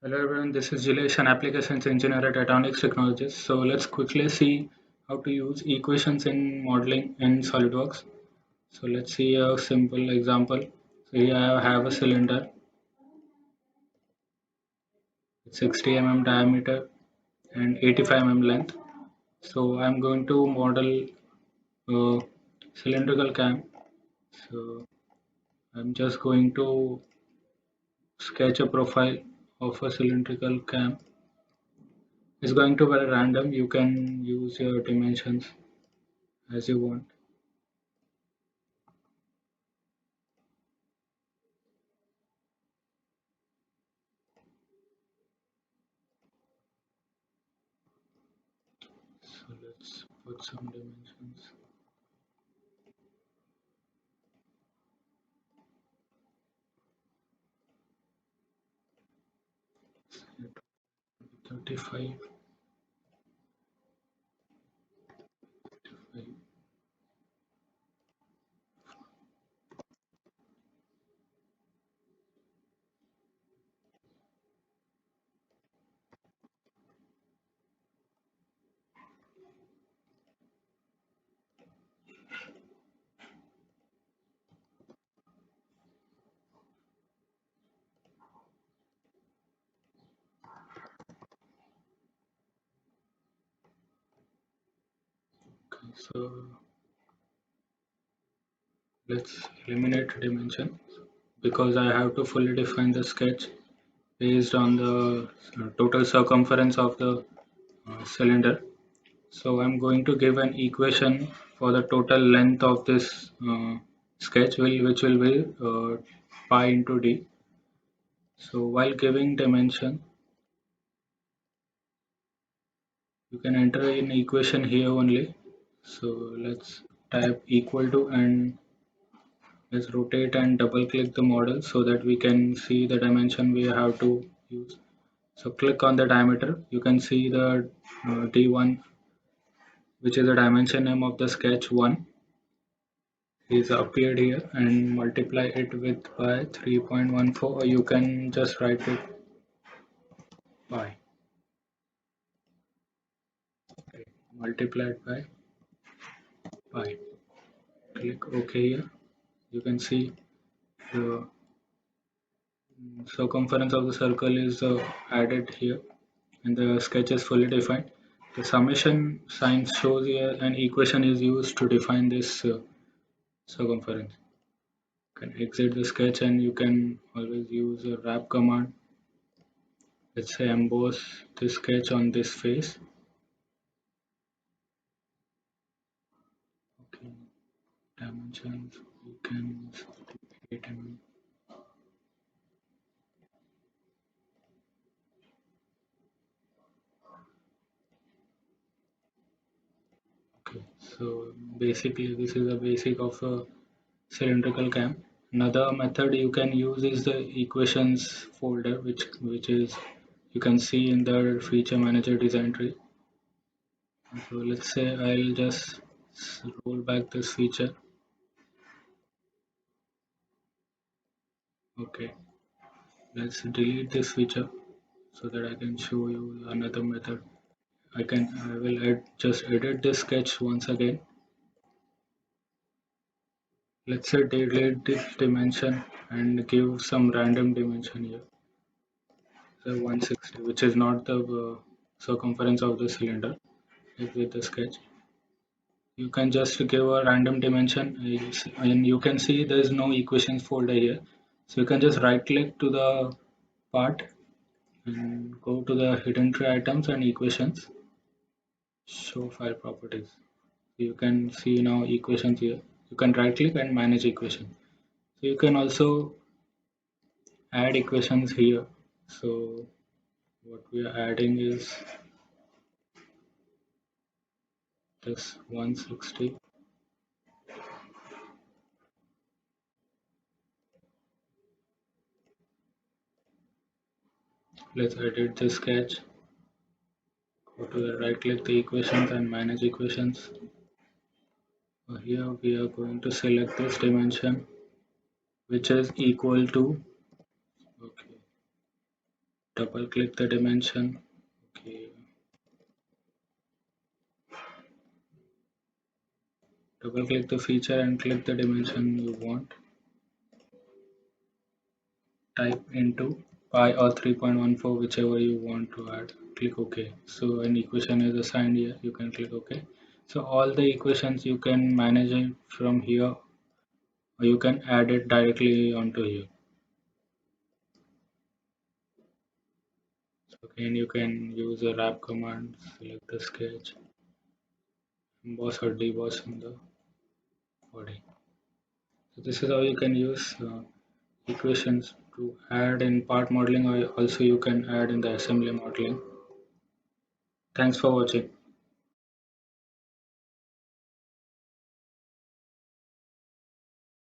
Hello everyone, this is Jilesh, an applications engineer at Atonics Technologies. So let's quickly see how to use equations in modeling in SolidWorks. So let's see a simple example. So here I have a cylinder, with 60 diameter and 85 length. So I'm going to model a cylindrical cam. So I'm just going to sketch a profile of a cylindrical cam. It's going to be random. You can use your dimensions as you want. So let's put some dimensions. Set 35, 35. Okay, so let's eliminate dimension because I have to fully define the sketch based on the total circumference of the cylinder. So I'm going to give an equation for the total length of this sketch, which will be pi into d. So while giving dimension, you can enter an equation here only. So let's type equal to and let's rotate and double click the model so that we can see the dimension we have to use. So click on the diameter. You can see the D1, which is the dimension name of the sketch 1, is appeared here, and multiply it with by 3.14, or you can just write it by okay, multiplied by pi. Click OK here. You can see the circumference of the circle is added here and the sketch is fully defined. The summation sign shows here an equation is used to define this circumference. You can exit the sketch and you can always use a wrap command. Let's say emboss this sketch on this face. Okay, dimensions we can 8 Okay, so basically this is a basic of a cylindrical cam. Another method you can use is the equations folder, which is you can see in the feature manager design tree. So let's say I'll just roll back this feature. Okay, let's delete this feature so that I can show you another method. I will just edit this sketch once again. Let's say delete this dimension and give some random dimension here. So 160, which is not the circumference of the cylinder with the sketch. You can just give a random dimension and you can see there is no equations folder here. So you can just right click to the part and go to the hidden tree items and equations, show file properties. You can see now equations here. You can right click and manage equation. So you can also add equations here. So what we are adding is this 160. Let's edit the sketch. Go to the right click the equations and manage equations. Here we are going to select this dimension which is equal to okay double click the dimension. Okay, double click the feature and click the dimension you want. Type into pi or 3.14, whichever you want to add. Click OK. So an equation is assigned here. You can click OK. So all the equations you can manage it from here, or you can add it directly onto here. So again, you can use a wrap command, select the sketch, emboss or deboss in the body. So this is how you can use equations to add in part modeling, or also you can add in the assembly modeling. Thanks for watching.